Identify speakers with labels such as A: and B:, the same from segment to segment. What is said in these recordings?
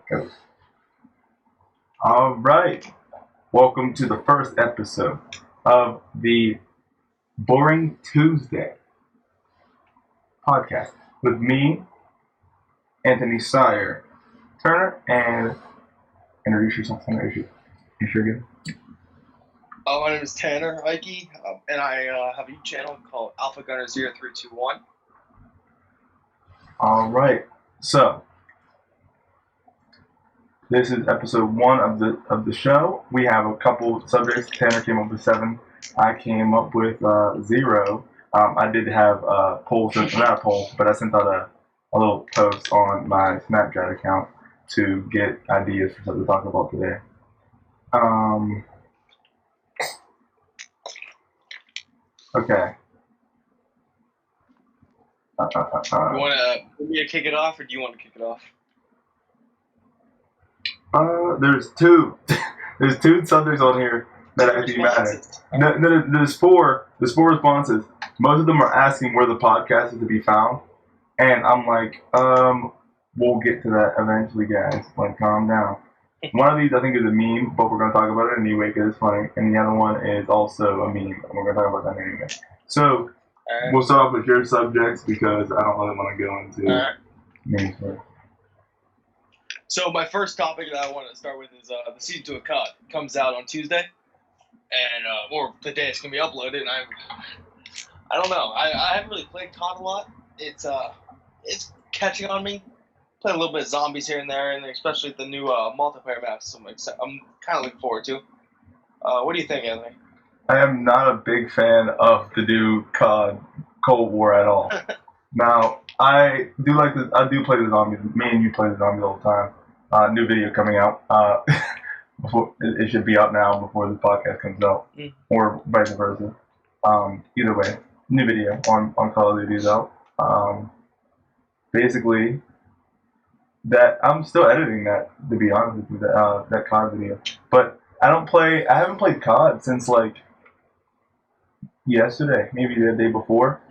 A: Go. All right. Welcome to the first episode of the Boring Tuesday podcast with me, Anthony Sire Turner, and introduce yourself. You sure good?
B: My name is Tanner Ike, and I have a YouTube channel called Alpha Gunner 0321.
A: All right. So this is episode 1 of the show. We have a couple subjects. Tanner came up with 7. I came up with 0. I did have a poll, not a poll, but I sent out a little post on my Snapchat account to get ideas for something to talk about today. Okay.
B: You want me to kick it off, or do you want to kick it off?
A: There's two. There's 2 subjects on here that actually matter. No, there's 4. There's 4 responses. Most of them are asking where the podcast is to be found, and I'm like, we'll get to that eventually, guys. Like, calm down. One of these I think is a meme, but we're gonna talk about it anyway because it's funny, and the other one is also a meme, and we're gonna talk about that anyway. So we'll start off with your subjects because I don't really want to go into memes first.
B: So my first topic that I want to start with is the season 2 of COD comes out on Tuesday, and or the day it's gonna be uploaded. And I don't know. I haven't really played COD a lot. It's catching on me. Play a little bit of zombies here and there, and especially the new multiplayer maps. I'm kind of looking forward to. What do you think, Anthony?
A: I am not a big fan of the new COD Cold War at all. Now, I do play the zombies. Me and you play the zombies all the time. New video coming out. Before it should be out now before the podcast comes out, or vice versa. Either way, new video on Call of Duty is out. Basically, that I'm still editing that, to be honest with you, that COD video. But I haven't played COD since like yesterday, maybe the day before.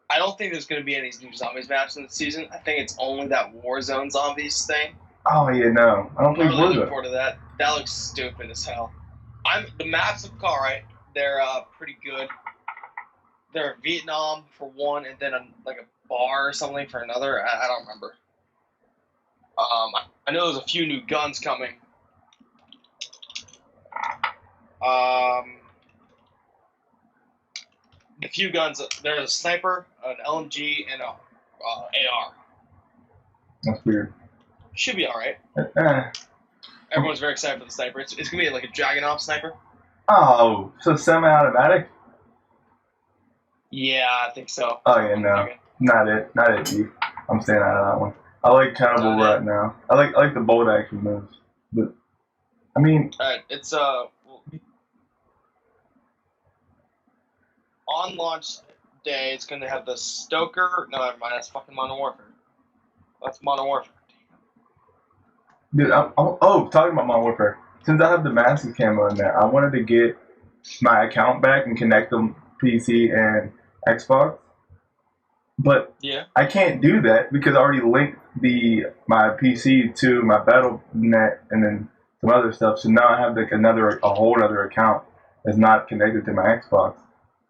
B: I don't think there's going to be any new zombies maps in the season. I think it's only that Warzone zombies thing.
A: Oh yeah, no, I don't play
B: Warzone. Looking
A: Warzone.
B: forward to that. That looks stupid as hell. The maps look alright. They're pretty good. They're Vietnam for one, and then a bar or something for another. I don't remember. I know there's a few new guns coming. The few guns, there's a sniper, an LMG, and a AR.
A: That's weird.
B: Should be alright. Everyone's very excited for the sniper. It's going to be like a Dragunov sniper.
A: Oh, so semi-automatic?
B: Yeah, I think so.
A: Oh yeah, no, not it, Chief. I'm staying out of that one. I like Cannibal right now. I like the bold action moves, but I mean.
B: Alright, it's on launch day, it's going to have the Stoker. No, never mind. That's fucking Modern Warfare. That's Modern Warfare.
A: Dude, talking about Modern Warfare. Since I have the Master camo in there, I wanted to get my account back and connect them PC and Xbox. But yeah, I can't do that because I already linked my PC to my Battle.net and then some other stuff. So now I have like a whole other account that's not connected to my Xbox,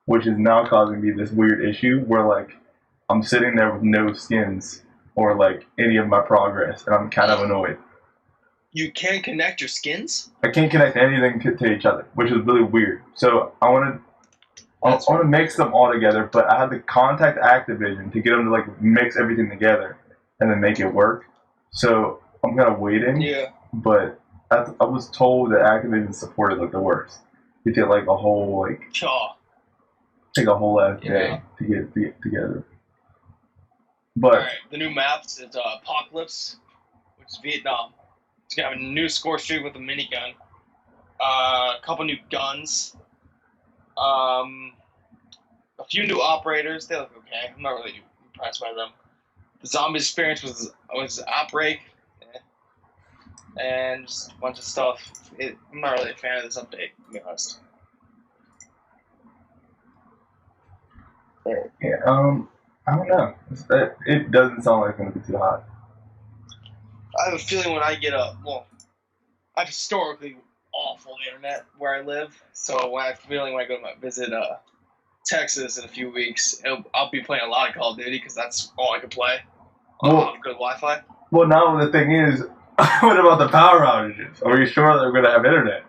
A: which is now causing me this weird issue where like I'm sitting there with no skins or like any of my progress, and I'm kind of annoyed.
B: You can't connect your skins?
A: I can't connect anything to each other, which is really weird. So I want to mix them all together, but I have to contact Activision to get them to like mix everything together and then make it work. So I'm kind of waiting.
B: Yeah.
A: But I was told that Activision supported like the worst. You get like a whole like take a whole ass day to get it together. But
B: all right, the new maps is Apocalypse, which is Vietnam. It's gonna have a new score streak with a minigun. A couple new guns. A few new operators. They look okay. I'm not really impressed by them. The zombie experience was Outbreak, and just a bunch of stuff. I'm not really a fan of this update, to be honest.
A: Yeah. I don't know. It doesn't sound like it's gonna be too hot.
B: have a feeling when I get I've historically awful internet where I live, so I have a feeling when I go to visit Texas in a few weeks, I'll be playing a lot of Call of Duty because that's all I can play.
A: Well,
B: Good Wi-Fi.
A: Well, now the thing is, what about the power outages? Are you sure that we're gonna have internet?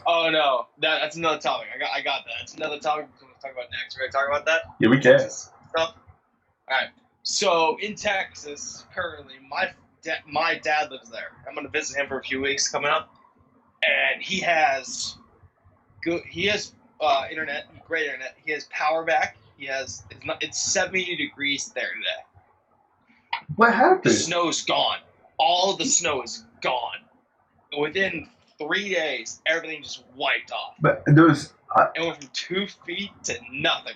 B: Oh no, that's another topic. I got that. That's another topic we're gonna talk about next. We're gonna talk about that.
A: Yeah, we can.
B: Texas stuff. All right. So in Texas, currently, my dad lives there. I'm gonna visit him for a few weeks coming up, and he has internet, great internet. He has power back. It's 70 degrees there today.
A: What happened?
B: The snow's gone. All of the snow is gone. Within 3 days, everything just wiped off.
A: But there was.
B: It went from 2 feet to nothing.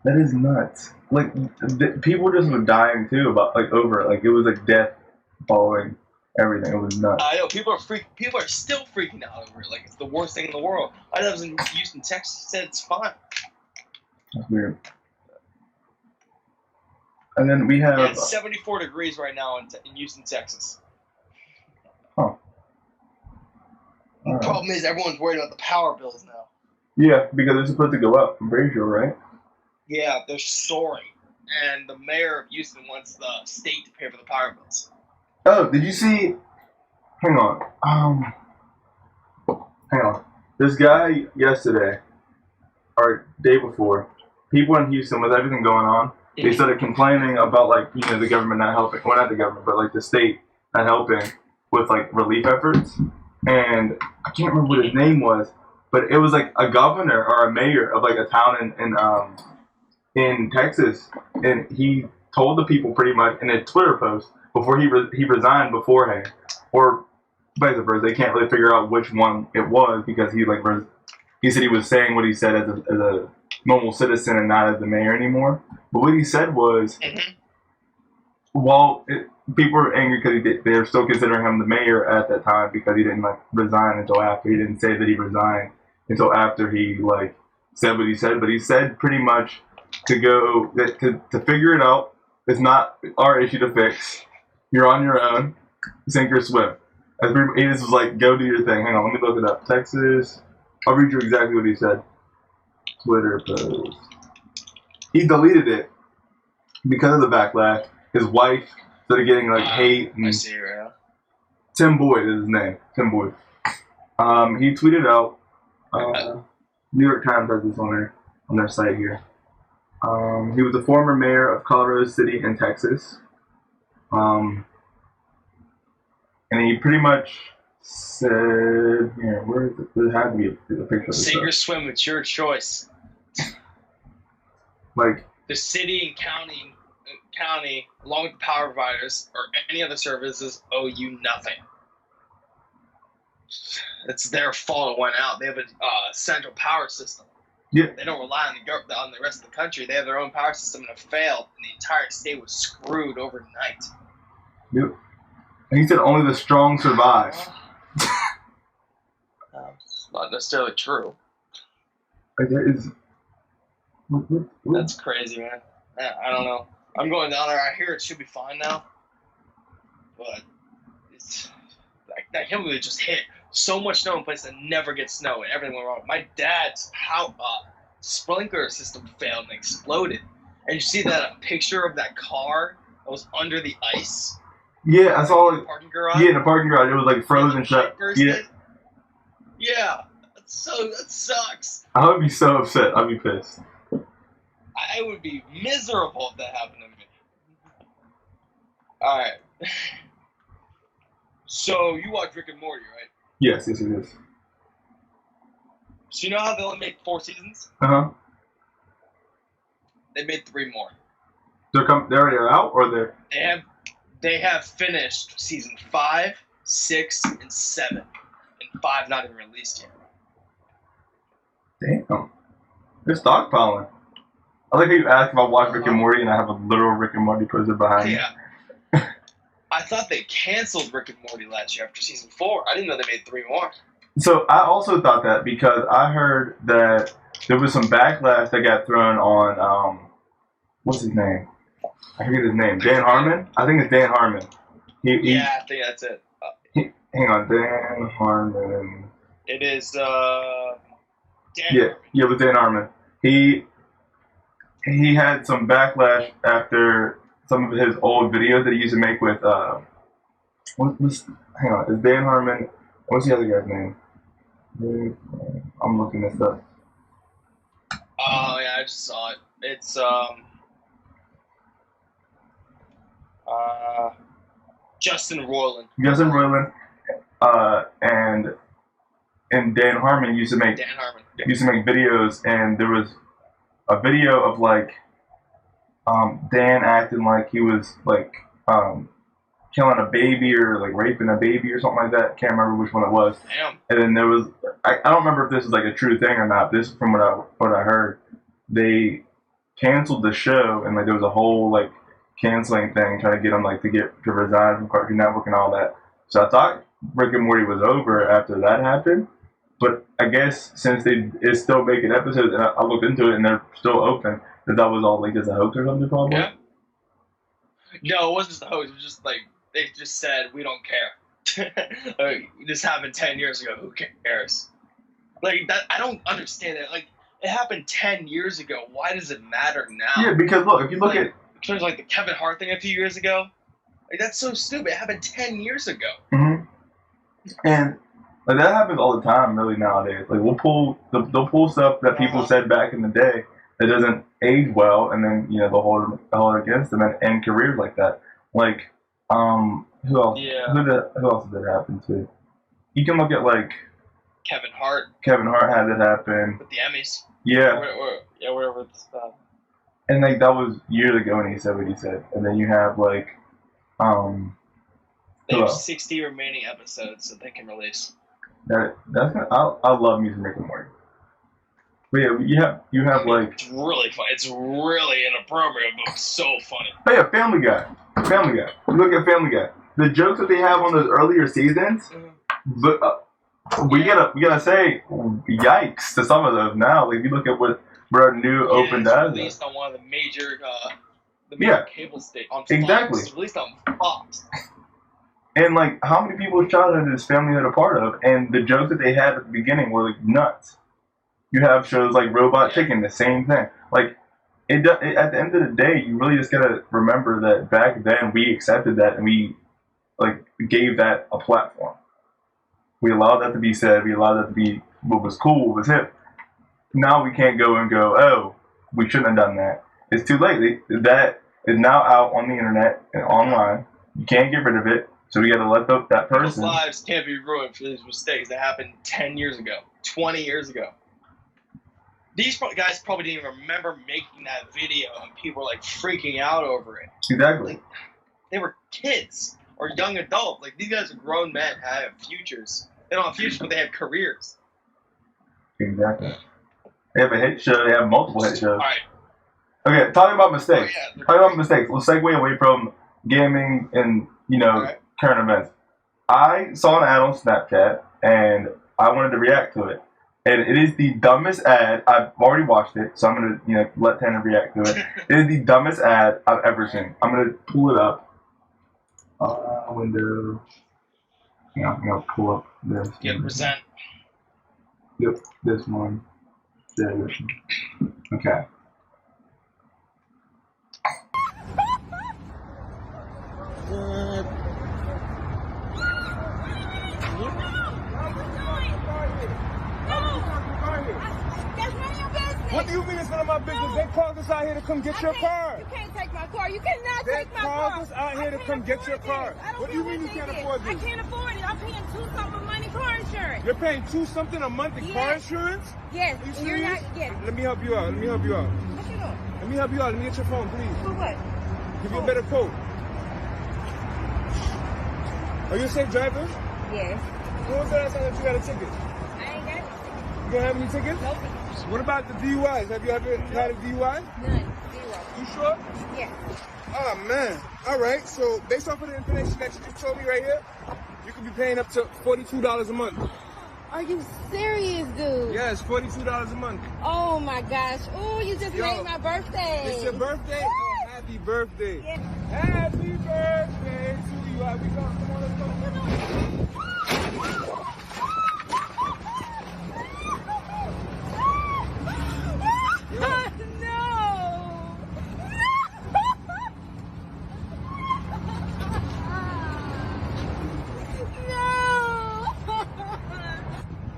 A: That is nuts. Like people just were dying too over it. Like it was like death following everything. It was nuts.
B: I know people are still freaking out over it. Like it's the worst thing in the world. I was in Houston, Texas. Said it's fine.
A: That's weird. And then we have.
B: It's 74 degrees right now in Houston, Texas.
A: Huh.
B: The problem is everyone's worried about the power bills now.
A: Yeah, because they're supposed to go up. I'm pretty sure, right?
B: Yeah, they're soaring, and the mayor of Houston wants the state to pay for the power bills.
A: Oh, did you see? Hang on. Hang on. This guy yesterday, or day before, people in Houston with everything going on, they started complaining about the government not helping. Well, not the government, but the state not helping with relief efforts. And I can't remember what his name was, but it was a governor or a mayor of a town in Texas, and he told the people pretty much in a Twitter post before he resigned beforehand, or vice versa. They can't really figure out which one it was because he said he was saying what he said as a normal citizen and not as the mayor anymore. But what he said was, people were angry because they were still considering him the mayor at that time because he didn't resign until after. He didn't say that he resigned until after he said what he said. But he said pretty much to figure it out. It's not our issue to fix. You're on your own. Sink or swim. He just was go do your thing. Hang on, let me look it up. Texas. I'll read you exactly what he said. Twitter post. He deleted it because of the backlash. His wife started getting hate. And
B: I see it right now.
A: Tim Boyd is his name. Tim Boyd. He tweeted out. New York Times has this on their site here. He was a former mayor of Colorado City in Texas. And he pretty much said, "Here, where is it? There had to be a picture of this.
B: Sink or swim, it's your choice. The city and county, along with the power providers or any other services, owe you nothing. It's their fault it went out. They have a central power system.
A: Yeah.
B: They don't rely on the rest of the country. They have their own power system and it failed, and the entire state was screwed overnight."
A: Yep. And he said only the strong survive.
B: It's not necessarily true.
A: That is.
B: That's crazy, man. I don't know. I'm going down there. I hear it should be fine now, but it's that can't believe it just hit so much snow in places that never get snow, and everything went wrong. My dad's sprinkler system failed and exploded. And you see that picture of that car that was under the ice?
A: Yeah, I saw
B: in the parking garage.
A: Yeah, in the parking garage, it was frozen shut. Yeah.
B: Yeah, that sucks.
A: I would be so upset. I'd be pissed.
B: I would be miserable if that happened to me. All right. So you watch Rick and Morty, right?
A: Yes, it is.
B: So you know how they only make 4 seasons?
A: Uh-huh.
B: They made 3 more.
A: They already are out, or
B: they have finished season 5, 6, and 7, and 5 not even released yet.
A: Damn. They're stockpiling. I like how you asked if I watch Rick and Morty, and I have a literal Rick and Morty poster behind me.
B: Yeah. I thought they canceled Rick and Morty last year after season 4. I didn't know they made 3 more.
A: So I also thought that because I heard that there was some backlash that got thrown on what's his name? I forget his name. Dan Harmon? I think it's Dan Harmon.
B: Yeah, I think that's it.
A: Hang on, Dan Harmon.
B: It is Dan
A: Yeah, it was Dan Harmon. He had some backlash after some of his old videos that he used to make with hang on, is Dan Harmon? What's the other guy's name? I'm looking this up.
B: Oh yeah, I just saw it. It's Justin Roiland.
A: Justin Roiland, and Dan Harmon used to make videos, and there was a video of like Dan acting like he was like killing a baby or like raping a baby or something like that. Can't remember which one it was.
B: Damn.
A: And then there was I don't remember if this was like a true thing or not. This from what I heard. They canceled the show, and like there was a whole like canceling thing trying to get him like to resign from Cartoon Network and all that. So I thought Rick and Morty was over after that happened. But I guess since they is still making episodes, and I looked into it, and they're still open, that was all like just a hoax or something, probably.
B: Yeah. No, it wasn't just a hoax. It was just like they just said we don't care. Like, this happened 10 years ago. Who cares? Like that, I don't understand it. Like it happened 10 years ago. Why does it matter now?
A: Yeah, because look, if you look at
B: terms like the Kevin Hart thing a few years ago, like that's so stupid. It happened 10 years ago.
A: Mm-hmm. And like that happens all the time, really nowadays. Like they'll pull stuff that people said back in the day that doesn't age well, and then they'll hold it against them and end careers like that. Like who else?
B: Yeah.
A: Who else did it happen to? You can look at like
B: Kevin Hart.
A: Kevin Hart had it happen
B: With the Emmys.
A: Yeah.
B: Wherever it's.
A: And like that was years ago when he said what he said, and then you have like
B: they have 60 remaining episodes that they can release.
A: That's gonna, I love me some Rick and Morty. But yeah, you have like
B: it's really fun. It's really inappropriate, but so funny.
A: Oh yeah, Family Guy. You look at Family Guy. The jokes that they have on those earlier seasons, but we gotta say yikes to some of those now. Like if you look at what our new opened as.
B: Released on one of the major cable stations on Fox.
A: Exactly.
B: It's released on Fox.
A: And like, how many people's childhood is Family Guy a part of? And the jokes that they had at the beginning were like nuts. You have shows like Robot Chicken, the same thing. Like, at the end of the day, you really just gotta remember that back then we accepted that and we like gave that a platform. We allowed that to be said. We allowed that to be what was cool, what was hip. Now we can't go, oh, we shouldn't have done that. It's too late. That is now out on the internet and online. You can't get rid of it. So we got to let that person.
B: People's lives can't be ruined for these mistakes that happened 10 years ago, 20 years ago. These guys probably didn't even remember making that video, and people were like freaking out over it.
A: Exactly.
B: Like, they were kids or young adults. Like these guys are grown men, have futures. They don't have futures, but they have careers.
A: Exactly. They have a hit show. They have multiple hit shows.
B: All right.
A: Okay, talking about mistakes.
B: Oh, yeah,
A: talking about mistakes. Let's segue away from gaming and current events. I saw an ad on Snapchat and I wanted to react to it. And it is the dumbest ad. I've already watched it, so I'm gonna let Tanner react to it. It is the dumbest ad I've ever seen. I'm gonna pull it up. Window. Yeah, I'm gonna pull up this.
B: Yeah, present.
A: Yep, this one. There, this one. Okay.
C: What do you mean it's none of my business? They called us out here to come get your car.
D: You can't take my car. You cannot take my car.
C: They called us out here to come get your car. What do you mean you can't afford this?
D: I can't afford it. I'm paying $2 money car insurance.
C: You're paying $2 a month in car insurance?
D: Yes.
C: Are you serious?
D: Yes.
C: Let me help you out.
D: What you doing?
C: Let me help you out. Let me get your phone, please.
D: For what?
C: Give you a better quote. Are you a safe driver?
D: Yes.
C: When was the last time that you got a ticket?
D: I ain't got it.
C: You don't have any tickets?
D: Nope.
C: What about the DUIs? Have you ever had a DUI?
D: None. 0.
C: You sure?
D: Yes.
C: Oh, man. All right. So, based off of the information that you just told me right here, you could be paying up to $42 a month.
D: Are you serious, dude?
C: Yes, $42 a month.
D: Oh, my gosh. Oh, you just made my birthday.
C: It's your birthday? Oh, happy birthday.
D: Yeah.
C: Happy birthday to you. You all right? We go. Come on, let's go.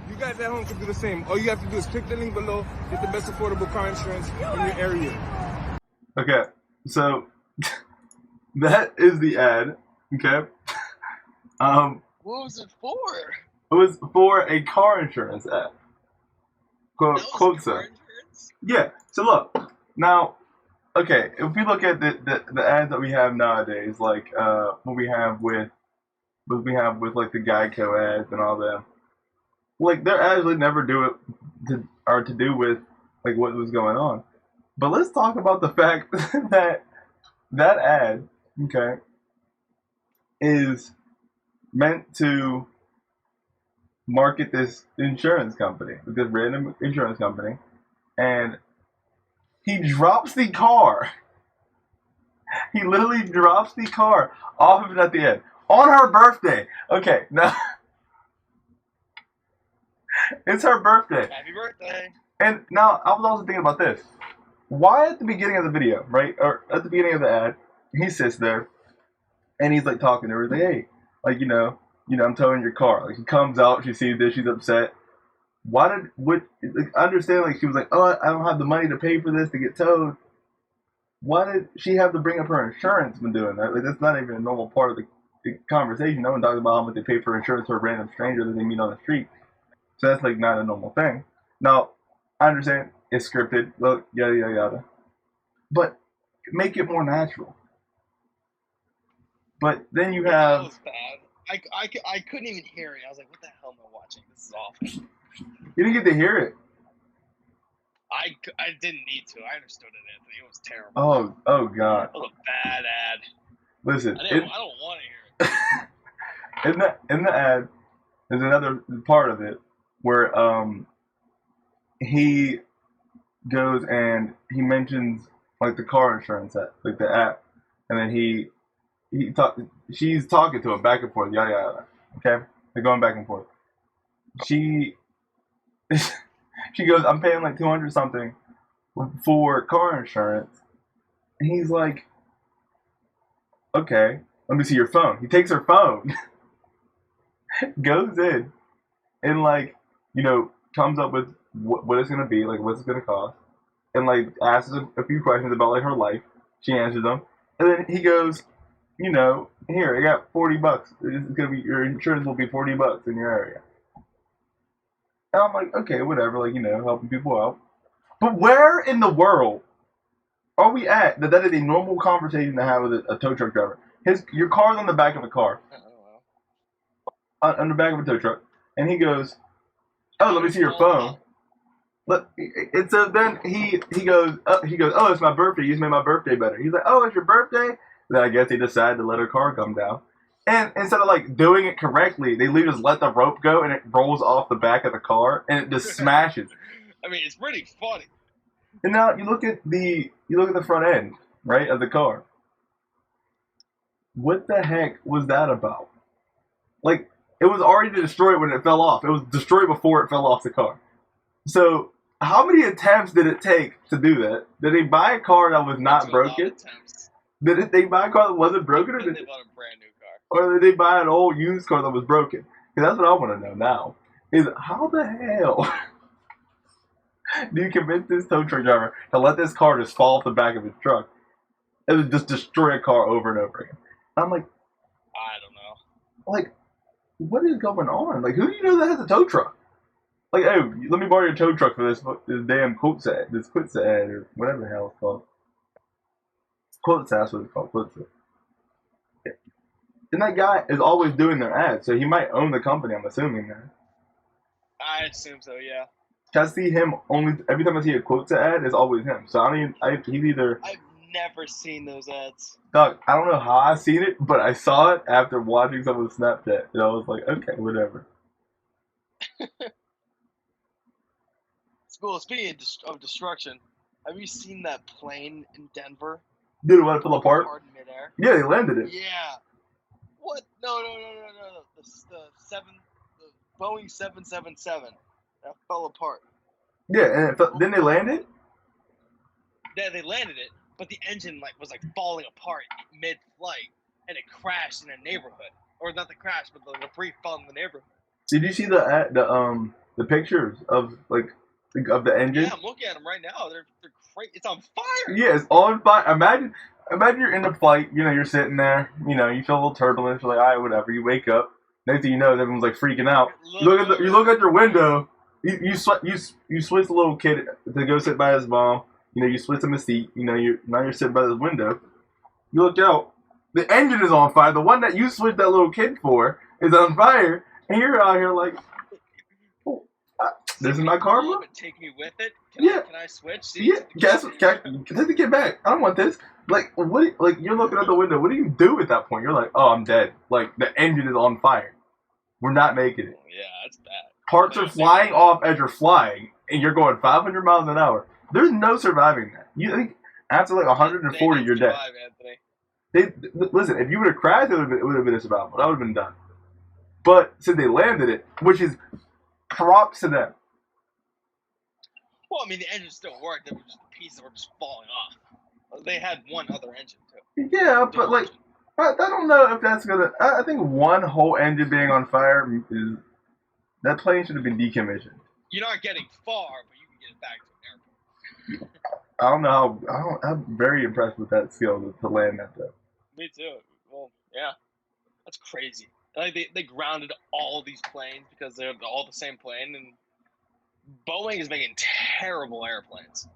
C: You guys at home can do the same. All you have to do is click the link below, get the best affordable car insurance in your area.
A: Okay, so that is the ad. Okay,
B: What was it for?
A: it was for a car insurance ad.
B: That was
A: Quote
B: car
A: so.
B: insurance?
A: Yeah. So look now. Okay, if we look at the ads that we have nowadays, like what we have with like the Geico ads and all that, like they're actually never do it to do with like what was going on. But let's talk about the fact that ad, okay, is meant to market this insurance company, this random insurance company, and he drops the car. He literally drops the car off of it at the end on her birthday. Okay, now it's her birthday.
B: Happy birthday.
A: And now I was also thinking about this. Why at the beginning of the video, right, or at the beginning of the ad, he sits there and he's like talking to her, he's like, hey, like I'm towing your car. Like she comes out, she sees this, she's upset. Like, I understand, like she was like, oh, I don't have the money to pay for this to get towed. Why did she have to bring up her insurance when doing that? Like that's not even a normal part of the conversation. No one talks about how much they pay for insurance for a random stranger that they meet on the street. So that's like not a normal thing. Now, I understand it's scripted, look, yada yada yada. But make it more natural. But then you
B: That
A: have
B: was bad. I couldn't even hear it. I was like, what the hell am I watching? This is awful.
A: you didn't get to hear it.
B: I didn't need to. I understood it, Anthony. It was terrible.
A: Oh God.
B: That was a bad ad.
A: Listen,
B: I don't want to hear it.
A: in the ad, there's another part of it where he goes and he mentions like the car insurance app, like the app, and then she's talking to him back and forth, yada yada. Okay, they're going back and forth. She goes, I'm paying like 200 something for car insurance, and he's like, okay, let me see your phone. He takes her phone, goes in, and like comes up with what it's gonna be, like what's it gonna cost, and like asks a few questions about like her life. She answers them, and then he goes, here I got $40. It's gonna be your insurance will be $40 in your area. And I'm like, okay, whatever, like helping people out. But where in the world are we at that is a normal conversation to have with a tow truck driver? Your car's on the back of a car, on the back of a tow truck, and he goes, oh, let me see your phone. And so then he goes, oh, it's my birthday. You just made my birthday better. He's like, oh, it's your birthday? Then I guess he decided to let her car come down. And instead of like doing it correctly, they just let the rope go and it rolls off the back of the car and it just smashes.
B: I mean, it's pretty funny.
A: And now you look at the front end, right, of the car. What the heck was that about? Like, it was already destroyed when it fell off. It was destroyed before it fell off the car. So how many attempts did it take to do that? Did they buy a car that was not broken? Did they buy a car that wasn't broken, or
B: they bought a brand new car?
A: Or did they buy an old used car that was broken? Because that's what I want to know now. Is how the hell do you convince this tow truck driver to let this car just fall off the back of his truck and just destroy a car over and over again? I'm like,
B: I don't know.
A: Like, what is going on? Like, who do you know that has a tow truck? Like, oh, let me borrow your tow truck for this damn quote set, this quote set ad, or whatever the hell it's called. Quote set, that's what it's called, quote set. Yeah. And that guy is always doing their ads, so he might own the company, I'm assuming that.
B: I assume so, yeah.
A: I see him only, every time I see a quote set ad, it's always him. So I mean, he's either...
B: I've never seen those ads.
A: Dog, I don't know how I seen it, but I saw it after watching some of the Snapchat, and I was like, okay, whatever.
B: School, speaking of destruction, have you seen that plane in Denver?
A: Dude, it fell apart?
B: In midair?
A: Yeah, they landed it.
B: Yeah. What? No. The Boeing 777 that fell apart.
A: Yeah, and then they landed.
B: Yeah, they landed it, but the engine was falling apart mid-flight, and it crashed in a neighborhood. Or not the crash, but the debris fell in the neighborhood.
A: Did you see the pictures of the engine?
B: Yeah, I'm looking at them right now. They're great. It's on fire.
A: Yeah, it's on fire. Imagine you're in the flight. You know, you're sitting there. You know, you feel a little turbulence. You're like, all right, whatever. You wake up. Next thing you know, everyone's like freaking out. You look at your window. You switch the little kid to go sit by his mom. You know, you switch him a seat. You know, you're sitting by the window. You look out. The engine is on fire. The one that you switched that little kid for is on fire, and you're out here like, oh, this is my car, bro.
B: Take me with it.
A: Yeah.
B: Can I switch?
A: Yeah, take the kid back. I don't want this. Like, what? Like, you're looking out the window. What do you do at that point? You're like, oh, I'm dead. Like, the engine is on fire. We're not making it.
B: Yeah, that's bad.
A: Parts are flying off as you're flying, and you're going 500 miles an hour. There's no surviving that. You think after like 140, you're dead. Listen, if you would have crashed, it would have been a survival. That would have been done. But since they landed it, which is props to them.
B: Well, I mean, the engine still worked. There were just pieces that were just falling off. They had one other engine too.
A: Yeah, but like, I don't know if that's gonna. I think one whole engine being on fire is that plane should have been decommissioned.
B: You're not getting far, but you can get it back to an airport.
A: I don't know how. I'm very impressed with that skill to land that though.
B: Me too. Well, yeah, that's crazy. Like they grounded all these planes because they're all the same plane, and Boeing is making terrible airplanes.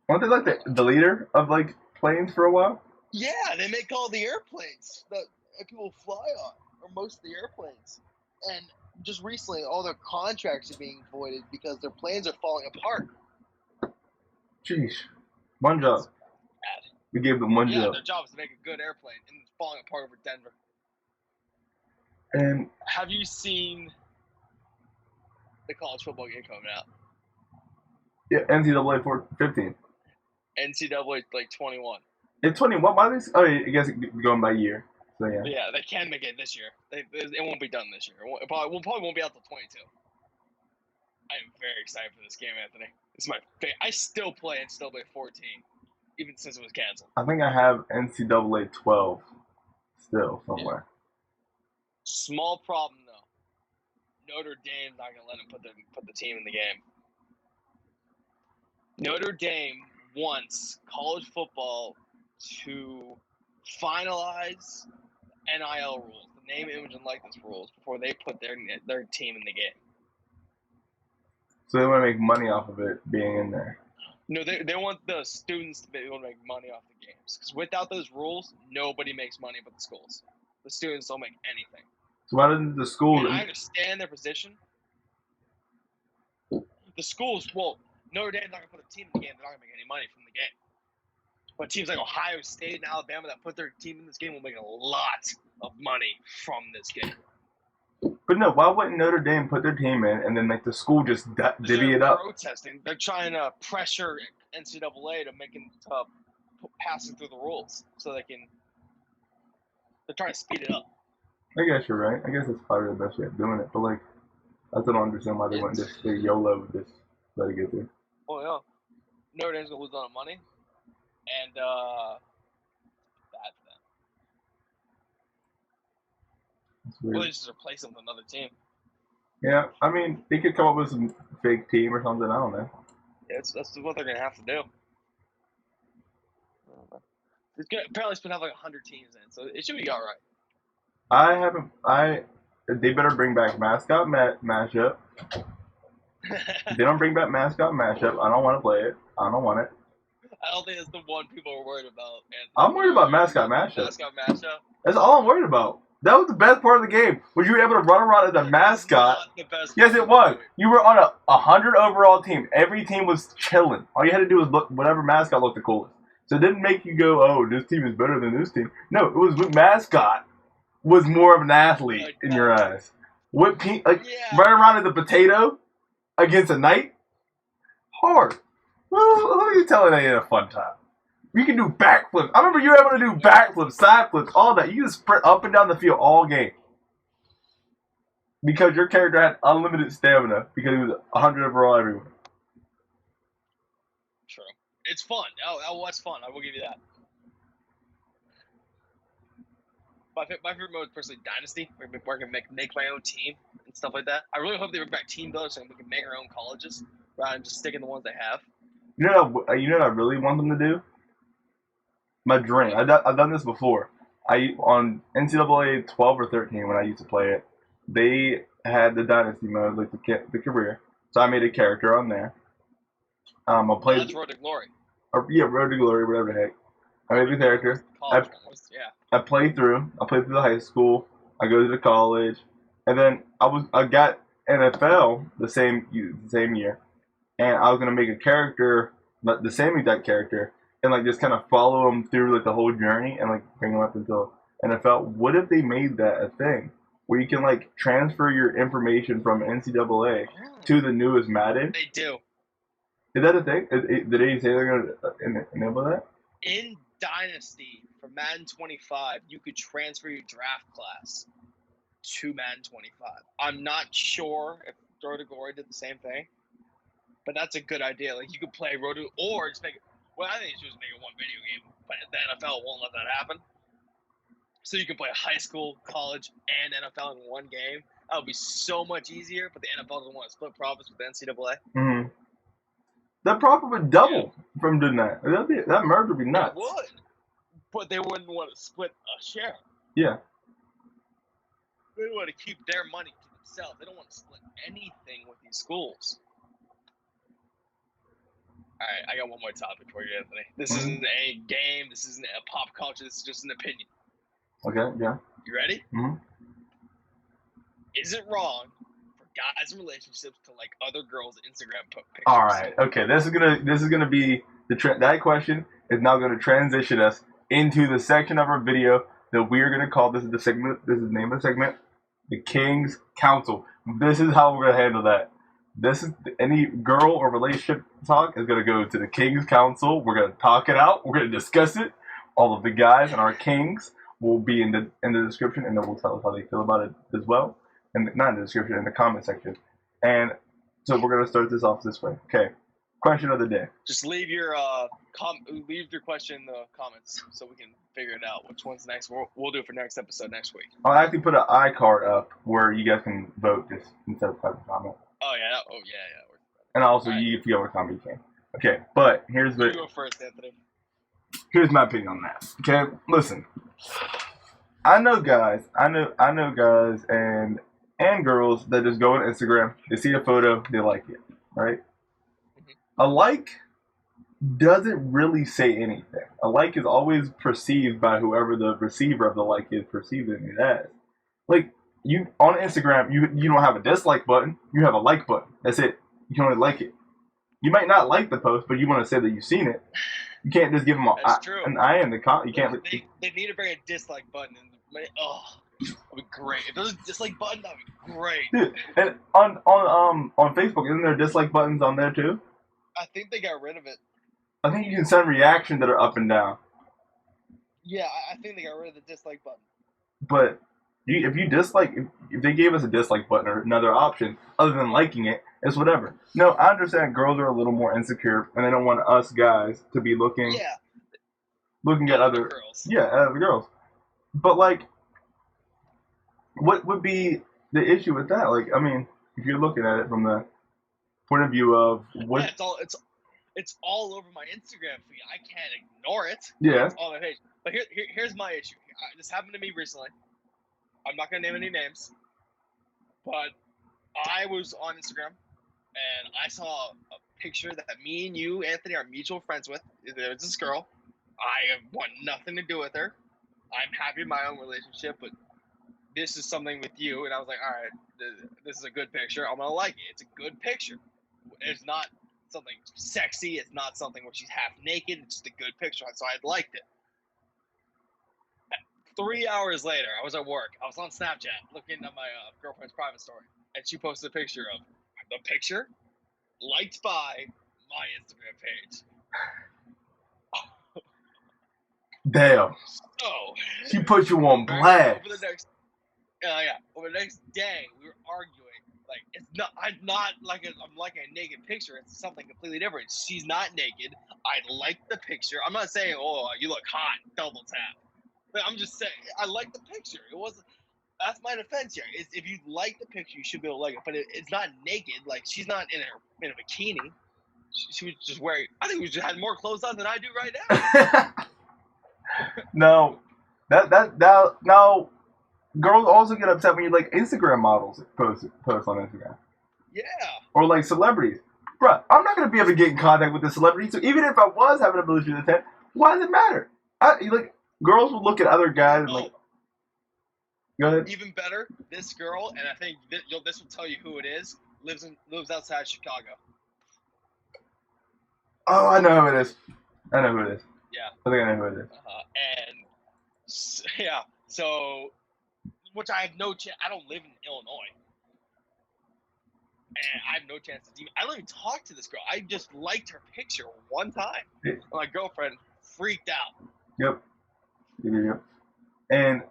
A: Weren't they like the leader of like planes for a while?
B: Yeah, they make all the airplanes that people fly on, or most of the airplanes. And just recently, all their contracts are being voided because their planes are falling apart.
A: Jeez, one job.
B: Bad.
A: We gave them one job.
B: Their job is to make a good airplane, and it's falling apart over Denver.
A: And
B: have you seen the college football game coming out?
A: Yeah, NCAA 15.
B: NCAA like 21.
A: It's 21. Why are they? Oh, I guess it's going by year. So yeah.
B: But yeah, they can make it this year. It won't be done this year. It probably won't be out till 22. I am very excited for this game, Anthony. It's my favorite. I still play NCAA 14, even since it was canceled.
A: I think I have NCAA 12 still somewhere.
B: Yeah. Small problem though. Notre Dame's not gonna let him put the team in the game. Notre Dame wants college football to finalize NIL rules, the name, image, and likeness rules, before they put their team in the game.
A: So they want to make money off of it being in there.
B: No, they want the students to be able to make money off the games. Because without those rules, nobody makes money but the schools. The students don't make anything.
A: So why doesn't the schools?
B: And I understand their position. The schools, well, Notre Dame's not going to put a team in the game. They're not going to make any money from the game. But teams like Ohio State and Alabama that put their team in this game will make a lot of money from this game.
A: But no, why wouldn't Notre Dame put their team in and then make the school just divvy it up?
B: Protesting. They're trying to pressure NCAA to make passing through the rules so they can. They're trying to speed it up.
A: I guess you're right. I guess that's probably the best way of doing it. But like, I still don't understand why they wouldn't just stay YOLO with this. Let it get there.
B: Oh yeah, Notre Dame's gonna lose a lot of money, and bad for them. Well, they just replace them with another team.
A: Yeah, I mean, they could come up with some fake team or something. I don't know.
B: Yeah, that's what they're gonna have to do. Apparently, it's been have like 100 teams in, so it should be all right.
A: They better bring back mascot mashup. If they don't bring back mascot mashup, I don't want to play it. I don't want it.
B: I don't think that's the one people are worried about. Anthony.
A: I'm worried about mascot mashup.
B: Mascot mashup.
A: That's all I'm worried about. That was the best part of the game. Was you were able to run around as a mascot?
B: Not the best
A: Yes, it was. You were on a 100 overall team. Every team was chilling. All you had to do was look whatever mascot looked the coolest. So it didn't make you go, oh, this team is better than this team. No, it was with mascot was more of an athlete in your eyes. What team? Like running around as a potato against a knight? Hard. Well, who are you telling they had a fun time? You can do backflips. I remember you were able to do backflips, side flips, all that. You can sprint up and down the field all game. Because your character had unlimited stamina because he was 100 overall everywhere.
B: True. It's fun. Oh, what's fun? I will give you that. My favorite mode is personally Dynasty, where I can make my own team and stuff like that. I really hope they bring back Team Builder so we can make our own colleges rather than just sticking the ones they have.
A: You know what I really want them to do? My dream. I've done this before. On NCAA 12 or 13 when I used to play it, they had the Dynasty mode, like the career. So I made a character on there. I played.
B: That's Road to Glory.
A: Road to Glory, whatever the heck. I made the character.
B: College yeah.
A: I played through the high school. I go to the college, and then I got NFL the same year, and I was gonna make a character, but the same exact character, and like just kind of follow them through like the whole journey and like bring them up until NFL. What if they made that a thing where you can like transfer your information from NCAA to the newest Madden?
B: They do.
A: Is that a thing? Did they say they're gonna enable that?
B: In Dynasty for Madden 25, you could transfer your draft class to Madden 25. I'm not sure if Road to Glory did the same thing, but that's a good idea. Like you could play Road to, or just make it. Well, I think you should just make it one video game, but the NFL won't let that happen. So you can play high school, college, and NFL in one game. That would be so much easier. But the NFL doesn't want to split profits with the NCAA.
A: Mm-hmm. That profit would double from doing that. That merge would be nuts.
B: It would, but they wouldn't want to split a share.
A: Yeah.
B: They want to keep their money to themselves. They don't want to split anything with these schools. All right, I got one more topic for you, Anthony. This isn't a game. This isn't a pop culture. This is just an opinion.
A: Okay. Yeah.
B: You ready?
A: Mm-hmm.
B: Is it wrong for guys in relationships to like other girls' Instagram pictures?
A: All right. Okay. This is gonna be that question is now gonna transition us into the section of our video that we are gonna call this is the segment. This is the name of the segment, the King's Council. This is how we're gonna handle that. This is any girl or relationship talk is gonna go to the King's Council. We're gonna talk it out. We're gonna discuss it. All of the guys and our kings will be in the description, and then we'll tell us how they feel about it as well. And not in the description, in the comment section. And so we're gonna start this off this way. Okay. Question of the day.
B: Just leave your leave your question in the comments so we can figure it out. Which one's next? We'll do it for next episode next week.
A: I'll actually put an iCard up where you guys can vote just instead of typing comment.
B: Oh yeah.
A: And also,
B: Right.
A: if you have a comment, you can. Okay, but
B: You go first, Anthony.
A: here's my opinion on that. Okay, listen. I know guys and girls that just go on Instagram, they see a photo, they like it, right? A like doesn't really say anything. A like is always perceived by whoever the receiver of the like is perceiving it as. Like you on Instagram, you don't have a dislike button, you have a like button. That's it. You can only like it. You might not like the post, but you want to say that you've seen it. You can't just give them an eye in the comment. You can't.
B: They need to bring a dislike button. That'd be great. If there's a dislike button, that'd be great.
A: Dude, and on Facebook, isn't there dislike buttons on there too?
B: I think they got rid of it.
A: I think you can send reactions that are up and down.
B: Yeah, I think they got rid of the dislike button.
A: But if you dislike, if they gave us a dislike button or another option other than liking it, it's whatever. No, I understand girls are a little more insecure and they don't want us guys to be looking at other
B: girls.
A: Yeah, at other girls. But like, what would be the issue with that? Like, I mean, if you're looking at it from the point of view of what,
B: Yeah, it's all over my Instagram feed. I can't ignore it.
A: Yeah.
B: It's all on my page. But here's my issue. This happened to me recently. I'm not gonna name any names, but I was on Instagram and I saw a picture that me and you, Anthony, are mutual friends with. There's this girl. I want nothing to do with her. I'm happy in my own relationship, but this is something with you. And I was like, all right, this is a good picture. I'm gonna like it. It's a good picture. It's not something sexy. It's not something where she's half naked. It's just a good picture. So I liked it. 3 hours later, I was at work. I was on Snapchat looking at my girlfriend's private story, and she posted a picture of the picture liked by my Instagram page.
A: Damn.
B: So,
A: She put you on blast.
B: over the next day, we were arguing. Like I'm not like I'm like a naked picture. It's something completely different. She's not naked. I like the picture. I'm not saying, oh, you look hot, double tap. But I'm just saying, I like the picture. It wasn't. That's my defense here. Is if you like the picture, you should be able to like it. But it's not naked. Like she's not in a bikini. She was just wearing. I think she had more clothes on than I do right now.
A: No, that no. Girls also get upset when you like Instagram models post on Instagram.
B: Yeah.
A: Or like celebrities. Bruh, I'm not gonna be able to get in contact with the celebrity. So even if I was having a ability to attend, why does it matter? Girls will look at other guys and like. Go ahead.
B: Even better, this girl, and I think this will tell you who it is. Lives outside Chicago.
A: Oh, I know who it is. I know who it is.
B: Yeah.
A: I think I know who it is.
B: So, which I have no chance. I don't live in Illinois, and I have no chance to I don't even talk to this girl. I just liked her picture one time.
A: Yeah.
B: My girlfriend freaked out.
A: Yep. And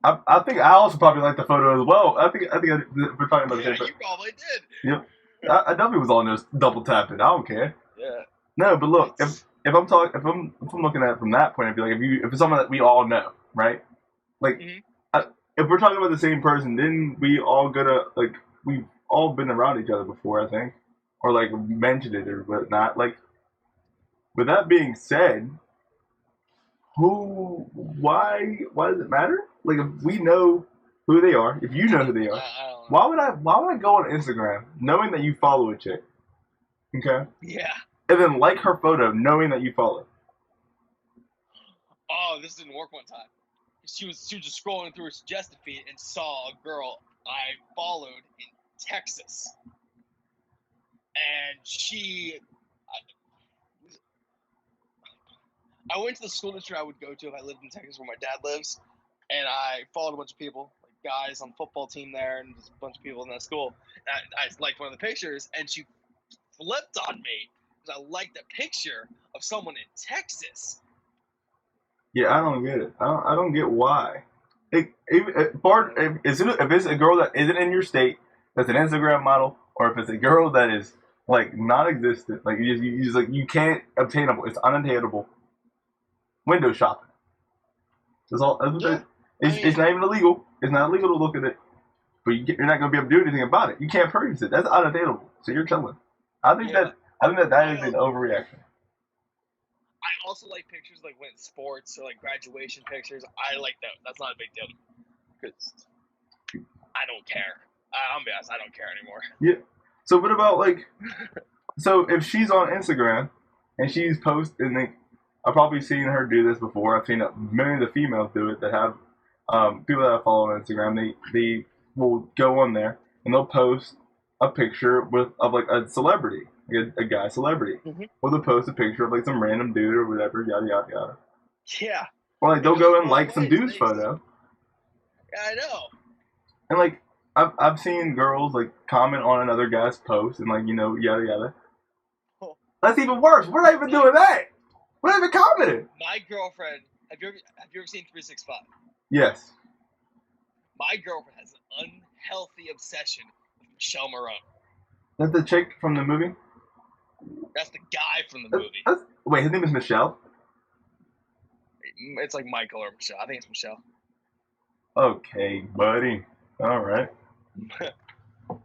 A: I think I also probably liked the photo as well. I think we're talking about the same thing.
B: You probably did.
A: Yep. I definitely was on this double tapping. I don't care.
B: Yeah.
A: No, but look, if I'm looking at it from that point of view, like if it's someone that we all know, right? Like, if we're talking about the same person, then we all we've all been around each other before, I think, or like mentioned it or whatnot. Like, with that being said, why does it matter? Like, if we know who they are, if you know who they are, why would I go on Instagram knowing that you follow a chick? Okay.
B: Yeah.
A: And then like her photo knowing that you follow.
B: Oh, this didn't work one time. She was just scrolling through her suggested feed and saw a girl I followed in Texas, and I went to the school district I would go to if I lived in Texas, where my dad lives, and I followed a bunch of people, like guys on the football team there, and just a bunch of people in that school. And I liked one of the pictures, and she flipped on me because I liked a picture of someone in Texas.
A: Yeah, I don't get it. I don't get why. If it's a girl that isn't in your state, that's an Instagram model, or if it's a girl that is like non-existent, like you can't obtainable, it's unattainable. Window shopping. That's all. It's not even illegal. It's not illegal to look at it, but you're not gonna be able to do anything about it. You can't purchase it. That's unattainable. So you're chilling. I think that is an overreaction.
B: I also like pictures like when it's sports or like graduation pictures. I like that. That's not a big deal because I don't care. I'll be honest, I don't care anymore.
A: Yeah. So what about like? So if she's on Instagram and she's posting, like, I've probably seen her do this before. I've seen many of the females do it that have people that I follow on Instagram. They will go on there and they'll post a picture of like a celebrity. A guy celebrity. Or they'll post a picture of like some random dude or whatever, yada yada yada.
B: Yeah.
A: Or like they'll go and like some dude's photo.
B: Yeah, I know.
A: And like I've seen girls like comment on another guy's post and like yada yada. Oh. That's even worse. We're not even doing that. We're not even commenting.
B: My girlfriend. Have you ever seen 365?
A: Yes.
B: My girlfriend has an unhealthy obsession with Michelle Morone.
A: That's the chick from the movie?
B: That's the guy from the movie.
A: Wait, his name is Michelle?
B: It's like Michael or Michelle. I think it's Michelle.
A: Okay, buddy. All right.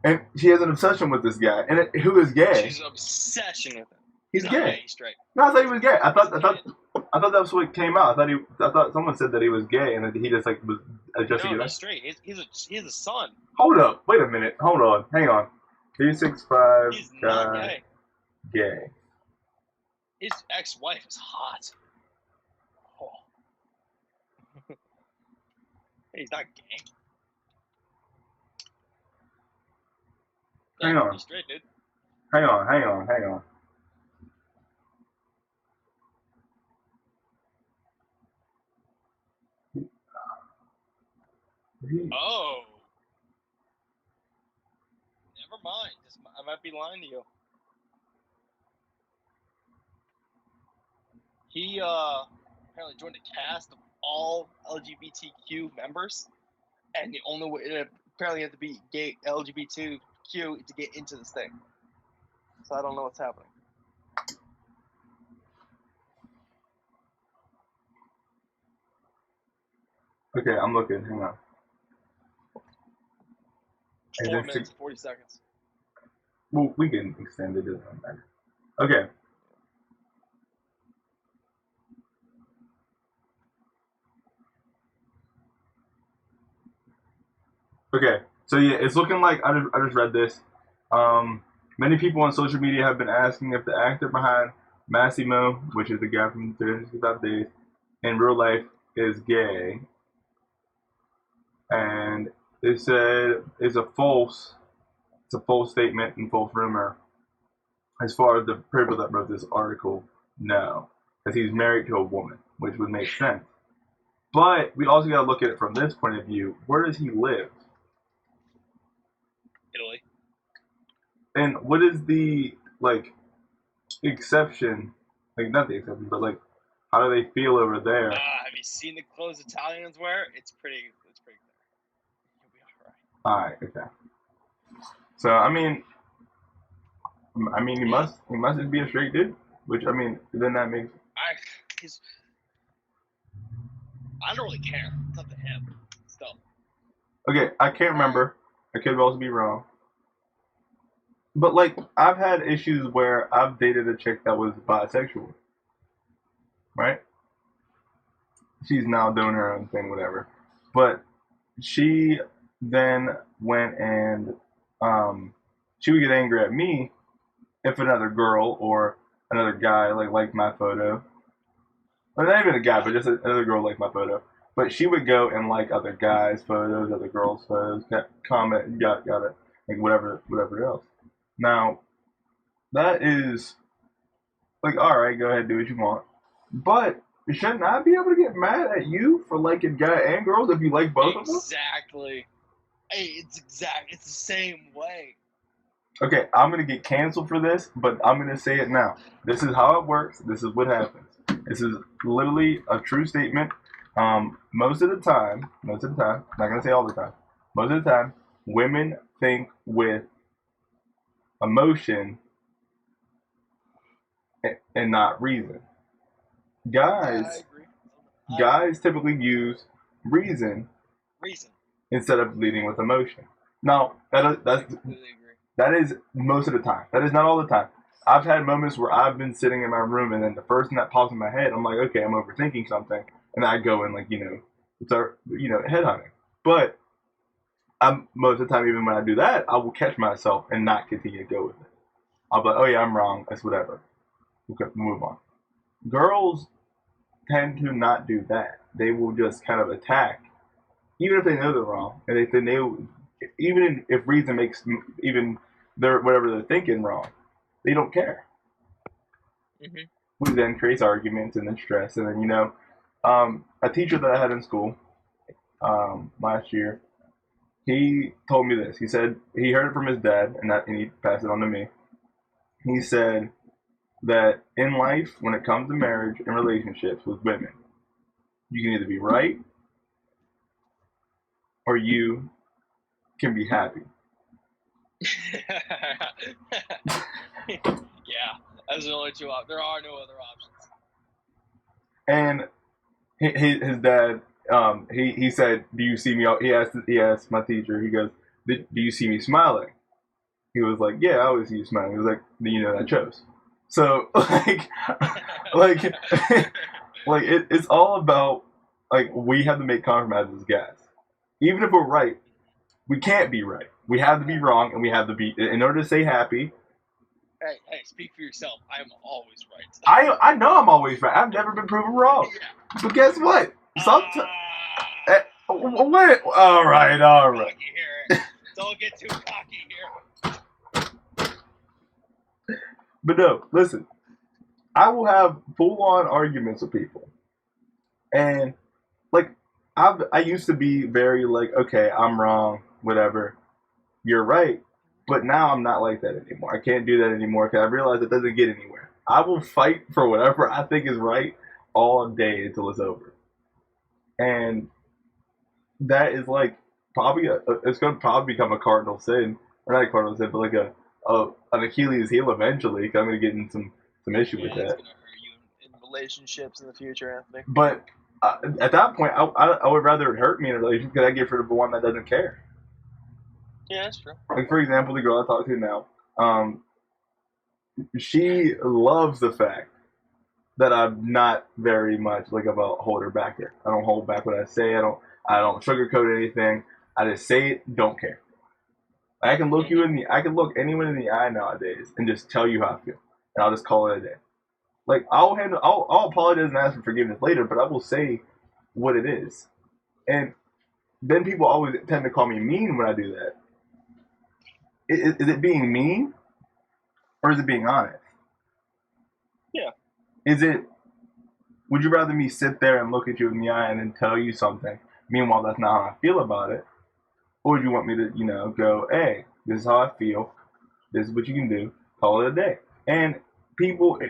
A: And she has an obsession with this guy, and who is gay?
B: She's an obsession with him.
A: He's gay.
B: He's straight.
A: No, I thought he was gay. I thought that was what came out. I thought someone said that he was gay, and that he just like was adjusting.
B: No, he's straight. He's a son.
A: Hold up. Wait a minute. Hold on. Hang on. 365
B: He's not gay.
A: Gay.
B: His ex-wife is hot. Oh. He's not gay.
A: Hang on.
B: He's straight, dude.
A: Hang on.
B: Oh. Never mind. I might be lying to you. He apparently joined a cast of all LGBTQ members, and the only way apparently you have to be gay LGBTQ to get into this thing. So I don't know what's happening.
A: Okay, I'm looking. Hang on.
B: 4 minutes, 40 seconds.
A: Well, we can extend it. It doesn't matter. Okay. Okay. So yeah, it's looking like I just read this. Many people on social media have been asking if the actor behind Massimo, which is the guy from 365 Days, in real life is gay. And it said it's a false statement and false rumor. As far as the people that wrote this article, no, because he's married to a woman, which would make sense. But we also got to look at it from this point of view. Where does he live?
B: Italy.
A: And what is the exception? Like not the exception, but like how do they feel over there?
B: Have you seen the clothes Italians wear? It's pretty clear. You'll be
A: All right. Okay. So I mean, he must just be a straight dude. Which I mean, then that makes.
B: I don't really care. It's up to him. Still.
A: Okay, I can't remember. I could also be wrong. But like, I've had issues where I've dated a chick that was bisexual. Right? She's now doing her own thing, whatever. But she then went and she would get angry at me if another girl or another guy liked my photo. Or not even a guy, but just another girl liked my photo. But she would go and like other guys' photos, other girls' photos, comment, got it, like whatever else. Now, that is like, all right, go ahead, do what you want. But shouldn't I be able to get mad at you for liking guy and girls if you like both of them?
B: Exactly. Hey, it's the same way.
A: Okay, I'm gonna get canceled for this, but I'm gonna say it now. This is how it works. This is what happens. This is literally a true statement. Most of the time, I'm not gonna say all the time. Most of the time, women think with emotion and not reason. Guys typically use reason instead of leading with emotion. Now, that is most of the time. That is not all the time. I've had moments where I've been sitting in my room and then the first thing that pops in my head, I'm like, okay, I'm overthinking something, and I go and start head hunting. But most of the time, even when I do that, I will catch myself and not continue to go with it. I'll be like, oh yeah, I'm wrong. That's whatever. Okay, move on. Girls tend to not do that. They will just kind of attack, even if they know they're wrong, and even if reason makes even whatever they're thinking wrong, they don't care.
B: Mm-hmm.
A: Which then creates arguments and then stress, and then a teacher that I had in school last year, he told me this. He said he heard it from his dad, and he passed it on to me. He said that in life, when it comes to marriage and relationships with women, you can either be right or you can be happy.
B: Yeah, those are the only two options. There are no other options.
A: And his dad, he said, "Do you see me?" He asked my teacher. He goes, "Do you see me smiling?" He was like, "Yeah, I always see you smiling." He was like, "I chose." So it's all about we have to make compromises, guys. Even if we're right, we can't be right. We have to be wrong, and we have to be in order to stay happy.
B: Hey, speak for yourself. I am always right.
A: I know I'm always right. I've never been proven wrong. Yeah. But guess what? Sometimes. Wait. All right.
B: Cocky here. Don't get too cocky here.
A: But no, listen. I will have full-on arguments with people, and I used to be very okay, I'm wrong, whatever. You're right. But now I'm not like that anymore. I can't do that anymore because I realize it doesn't get anywhere. I will fight for whatever I think is right all day until it's over. And that is like probably it's going to probably become a cardinal sin, or not a cardinal sin, but like an Achilles heel eventually. 'Cause I'm going to get in some issue with
B: It's
A: that.
B: gonna hurt you in relationships in the future, Anthony.
A: But at that point, I would rather it hurt me in a relationship because I get rid of the one that doesn't care.
B: Yeah, that's true.
A: Like, for example, the girl I talk to now, she loves the fact that I'm not very much like of a holder backer. I don't hold back what I say. I don't sugarcoat anything. I just say it. Don't care. I can look anyone in the eye nowadays and just tell you how I feel, and I'll just call it a day. Like I'll apologize and ask for forgiveness later, but I will say what it is. And then people always tend to call me mean when I do that. Is it being mean, or is it being honest?
B: Yeah.
A: Would you rather me sit there and look at you in the eye and then tell you something? Meanwhile, that's not how I feel about it. Or would you want me to, go, hey, this is how I feel. This is what you can do. Call it a day. And people,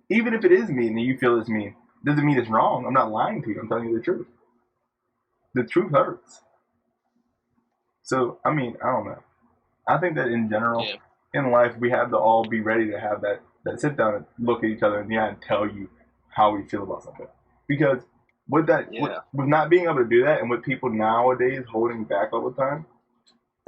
A: even if it is mean and you feel it's mean, doesn't mean it's wrong. I'm not lying to you. I'm telling you the truth. The truth hurts. So, I mean, I don't know. I think that in general, in life, we have to all be ready to have that sit down and look at each other in the eye and tell you how we feel about something. Because with not being able to do that, and with people nowadays holding back all the time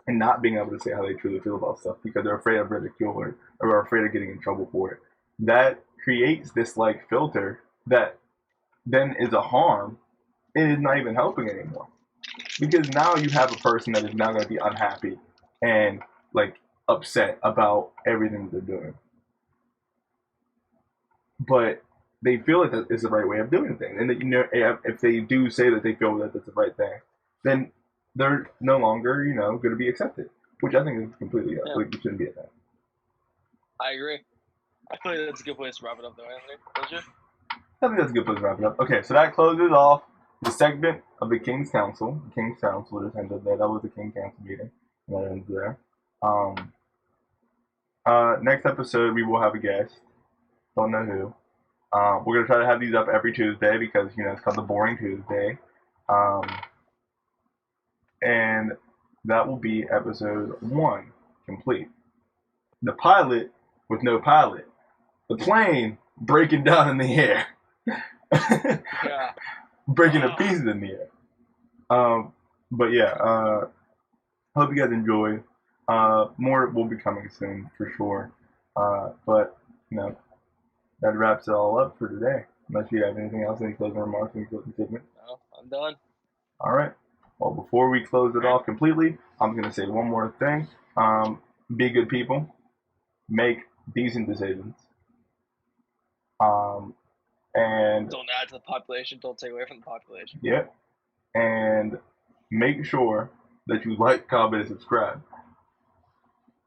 A: and not being able to say how they truly feel about stuff because they're afraid of ridicule or are afraid of getting in trouble for it, that creates this like filter that then is a harm and is not even helping anymore. Because now you have a person that is now going to be unhappy and like upset about everything that they're doing. But they feel like that is the right way of doing things, and that if they do say that they feel that that's the right thing, then they're no longer going to be accepted, which I think is completely like you shouldn't be a thing.
B: I agree. I feel like that's a good place to wrap it up, though, Anthony. Don't you?
A: I think that's a good place to wrap it up. Okay, so that closes off the segment of the King's Council. The King's Council just ended there. That was the King's Council meeting. And that ends there. Next episode, we will have a guest. Don't know who. We're going to try to have these up every Tuesday because, it's called the Boring Tuesday. And that will be episode 1 complete. The pilot with no pilot. The plane breaking down in the air.
B: Yeah.
A: Breaking to pieces in the air. But yeah, hope you guys enjoy. More will be coming soon for sure. But that wraps it all up for today. Unless you have anything else, any closing remarks, any closing statement?
B: No, I'm done.
A: All right. Well, before we close it off completely, I'm going to say one more thing. Be good people. Make decent decisions. And
B: don't add to the population. Don't take away from the population.
A: Yep. And make sure that you like, comment, and subscribe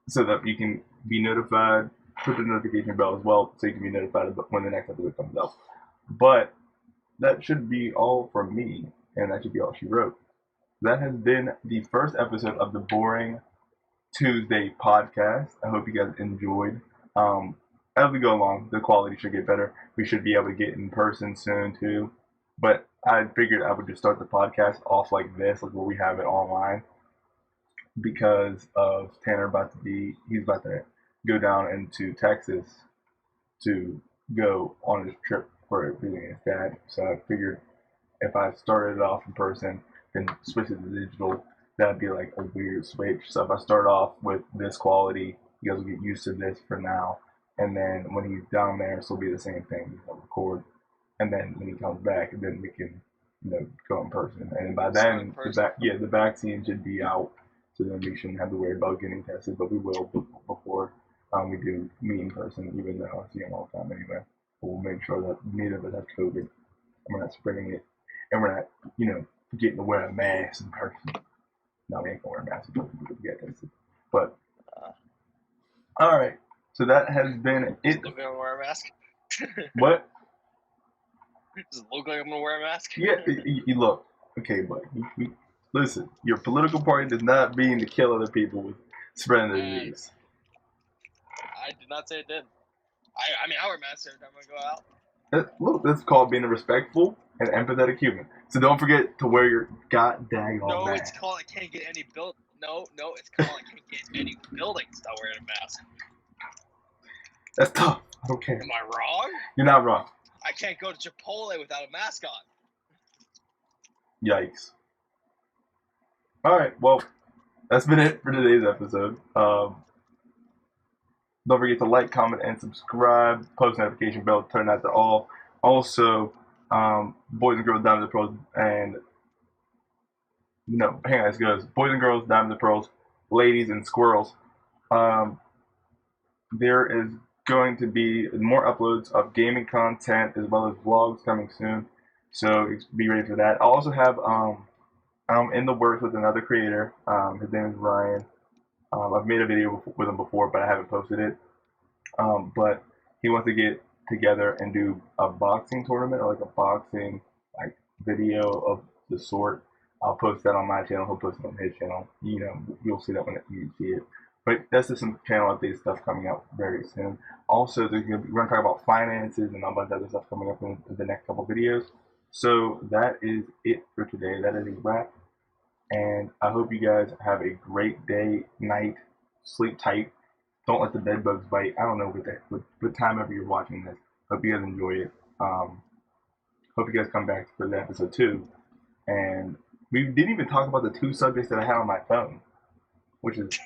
A: so that you can be notified. Put the notification bell as well so you can be notified when the next episode comes out. But that should be all from me, and that should be all she wrote. That has been the first episode of the Boring Tuesday podcast. I hope you guys enjoyed. As we go along, the quality should get better. We should be able to get in person soon too. But I figured I would just start the podcast off like this, like where we have it online, because of Tanner he's about to go down into Texas to go on his trip for visiting his dad. So I figured if I started off in person, then switch it to digital, that'd be like a weird switch. So if I start off with this quality, you guys will get used to this for now. And then when he's down there, it'll be the same thing. He'll record. And then when he comes back, then we can, go in person. And by then, the vaccine should be out. So then we shouldn't have to worry about getting tested. But we will before we do meet in person, even though I see him all the time anyway. We'll make sure that neither of us have COVID. And we're not spreading it. And we're not, getting to wear a mask in person. No, we ain't going to wear a mask in person because we get tested. But, all right. So that has been it.
B: Still gonna wear a mask?
A: What?
B: Does it look like I'm gonna wear a mask?
A: Yeah, you look. Okay, but listen, your political party does not mean to kill other people with spreading the disease.
B: I did not say it did. I mean, I wear masks every time I go out.
A: Look, that's called being a respectful and empathetic human. So don't forget to wear your goddamn
B: No,
A: mask.
B: it's called I can't get any build. No, it's called I can't get any buildings without wearing a mask.
A: That's tough. I don't care.
B: Am I wrong?
A: You're not wrong.
B: I can't go to Chipotle without a mask on.
A: Yikes. Alright, well, that's been it for today's episode. Don't forget to like, comment, and subscribe. Post notification bell, turn that to all. Also, boys and girls, diamonds and pearls, and hang on, this goes. Boys and girls, diamonds and pearls, ladies and squirrels. There is going to be more uploads of gaming content as well as vlogs coming soon. So be ready for that. I also have I'm in the works with another creator. His name is Ryan. I've made a video with him before, but I haven't posted it. But he wants to get together and do a boxing tournament, or like a boxing video of the sort. I'll post that on my channel. He'll post it on his channel. You'll see that when you see it. But that's just some channel update stuff coming out very soon. Also, we're going to talk about finances and a bunch of other stuff coming up in the next couple videos. So that is it for today. That is a wrap. And I hope you guys have a great day, night, sleep tight. Don't let the bed bugs bite. I don't know what time ever you're watching this. Hope you guys enjoy it. Hope you guys come back for the episode 2. And we didn't even talk about the 2 subjects that I had on my phone, which is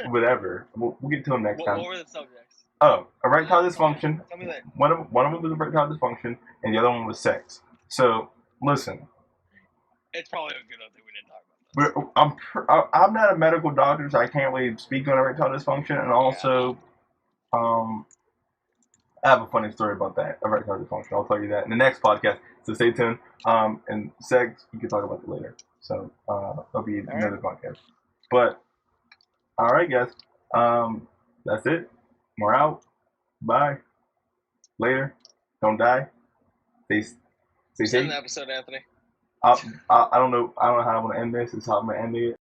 A: whatever. We'll get to them next time.
B: What were the subjects?
A: Oh, erectile dysfunction.
B: Tell me later.
A: One of them was erectile dysfunction, and the other one was sex. So listen.
B: It's probably a good thing we didn't talk about this.
A: I'm not a medical doctor, so I can't really speak on erectile dysfunction. And also, I have a funny story about that, erectile dysfunction. I'll tell you that in the next podcast. So stay tuned. And sex, we can talk about it later. So that'll be another podcast. But all right, guys. That's it. We're out. Bye. Later. Don't die. Stay
B: Send
A: safe.
B: the episode, Anthony.
A: I don't know how I'm gonna end this. It's how I'm gonna end it.